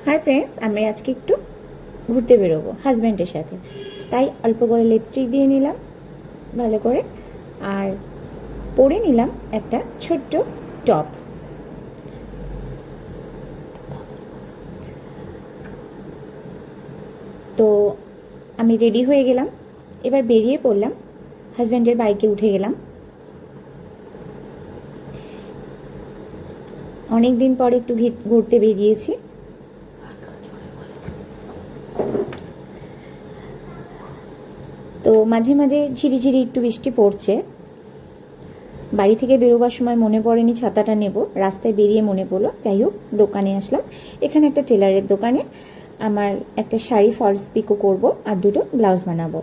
Hi friends, আমি আজকে একটু ঘুরতে বেরোবো হাজব্যান্ডের সাথে। তাই অল্প করে লিপস্টিক দিয়ে নিলাম ভালো করে, আর পরে নিলাম একটা ছোট্ট টপ। তো আমি রেডি হয়ে গেলাম, এবার বেরিয়ে পড়লাম। হাজব্যান্ডের বাইকে উঠে গেলাম। অনেক দিন পর একটু ঘুরতে বেরিয়েছি। তো মাঝে মাঝে ঝিরিঝিরি একটু বৃষ্টি পড়ছে। বাড়ি থেকে বেরোবার সময় মনে পড়েনি ছাতাটা নেব, রাস্তায় বেরিয়ে মনে পড়লো। যাই হোক, দোকানে আসলাম। এখানে একটা টেলারের দোকানে আমার একটা শাড়ি ফলস পিকো করব আর দুটো ব্লাউজ বানাবো।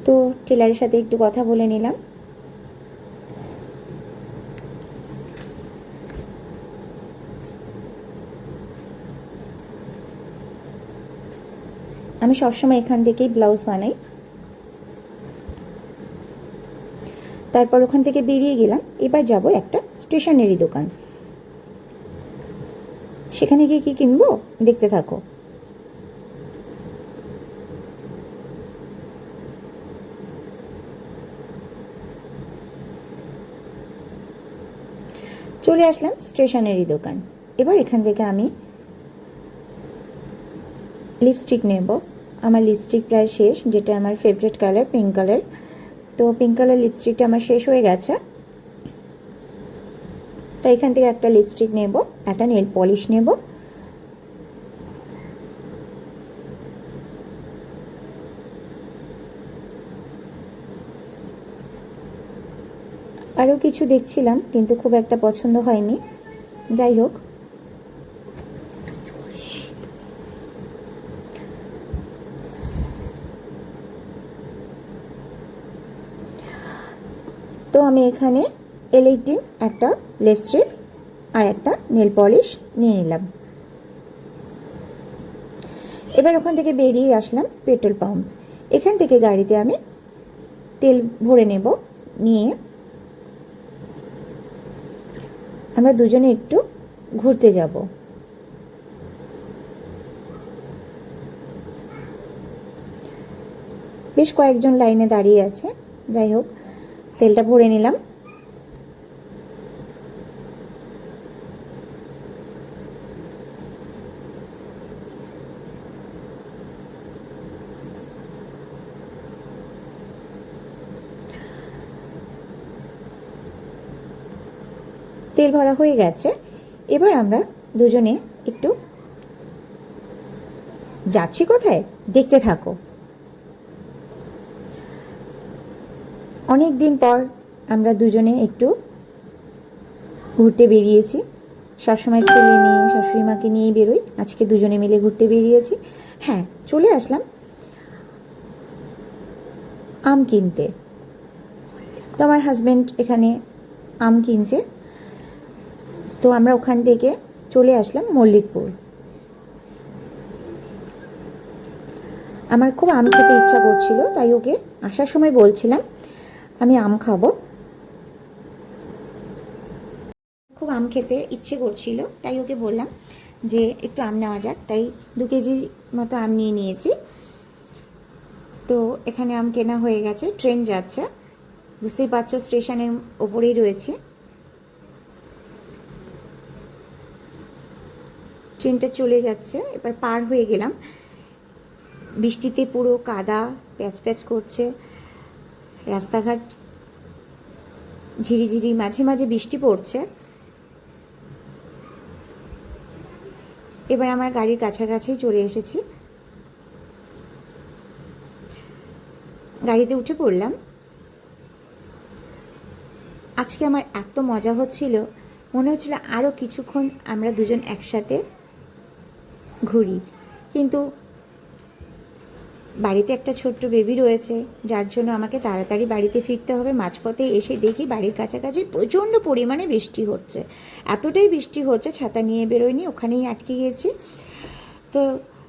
তো টেলারের সাথে একটু কথা বলে নিলাম। আমি সবসময় এখান থেকেই ব্লাউজ বানাই। তারপর ওখান থেকে বেরিয়ে গেলাম। এবার যাব একটা স্টেশনারি দোকান। সেখানে গিয়ে কি কিনবো দেখতে থাকো। চলে আসলাম স্টেশনারি দোকান। এবার এখান থেকে আমি লিপস্টিক নেব। আমার লিপস্টিক প্রায় শেষ, যেটা আমার ফেভারিট কালার পিঙ্ক কালার। তো পিঙ্ক কালার লিপস্টিকটা আমার শেষ হয়ে গেছে। তো এখান থেকে একটা লিপস্টিক নেব, একটা নেল পলিশ নেব। আরও কিছু দেখছিলাম কিন্তু খুব একটা পছন্দ হয়নি। যাই হোক, তো আমি এখানে L18 একটা লিপস্টিক আর একটা নেল পলিশ নিয়ে নিলাম। এবার ওখান থেকে বেরিয়ে আসলাম পেট্রোল পাম্প। এখান থেকে গাড়িতে আমি তেল ভরে নেব। নিয়ে আমরা দুজনে একটু ঘুরতে যাব। বেশ কয়েকজন লাইনে দাঁড়িয়ে আছে। যাই হোক, তেলটা ভরে নিলাম। তেল ভরা হয়ে গেছে। এবার আমরা দুজনে একটু যাচ্ছি কোথায় দেখতে থাকো। অনেক দিন পর আমরা দুজনে একটু ঘুরতে বেরিয়েছি। সবসময় ছেলে মেয়ে শাশুড়ি মাকে নিয়েই বেরোই, আজকে দুজনে মিলে ঘুরতে বেরিয়েছি। হ্যাঁ, চলে আসলাম আম কিনতে। তো আমার হাজব্যান্ড এখানে আম কিনছে। তো আমরা ওখান থেকে চলে আসলাম মল্লিকপুর। আমার খুব আম খেতে ইচ্ছা করছিল, তাই ওকে আসার সময় বলছিলাম আমি আম খাবো। খুব আম খেতে ইচ্ছে করছিল, তাই ওকে বললাম যে একটু আম নেওয়া যাক। তাই 2 কেজির মতো আম নিয়ে নিয়েছি। তো এখানে আম কেনা হয়ে গেছে। ট্রেন যাচ্ছে, বুঝতেই পারছো স্টেশনের ওপরেই রয়েছে। ট্রেনটা চলে যাচ্ছে। এবার পার হয়ে গেলাম। বৃষ্টিতে পুরো কাদা, প্যাচ প্যাচ করছে রাস্তাঘাট। ঝিরিঝিরি মাঝে মাঝে বৃষ্টি পড়ছে। এবার আমার গাড়ির কাছাকাছি চলে এসেছি। গাড়িতে উঠে পড়লাম। আজকে আমার এত মজা হচ্ছিল, মনে হচ্ছিল আরও কিছুক্ষণ আমরা দুজন একসাথে ঘুরি। কিন্তু বাড়িতে একটা ছোট্ট বেবি রয়েছে, যার জন্য আমাকে তাড়াতাড়ি বাড়িতে ফিরতে হবে। মাঝপথে এসে দেখি বাড়ির কাছাকাছি প্রচণ্ড পরিমাণে বৃষ্টি হচ্ছে। এতটাই বৃষ্টি হচ্ছে, ছাতা নিয়ে বেরোয়নি, ওখানেই আটকে গেছি। তো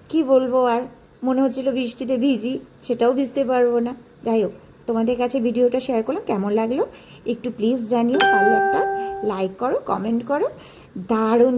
কি বলবো আর, মনে হচ্ছিল বৃষ্টিতে ভিজি, সেটাও ভিজতে পারবো না। যাই হোক, তোমাদের কাছে ভিডিওটা শেয়ার করলাম। কেমন লাগলো একটু প্লিজ জানিও। পারলে একটা লাইক করো, কমেন্ট করো। দারুণ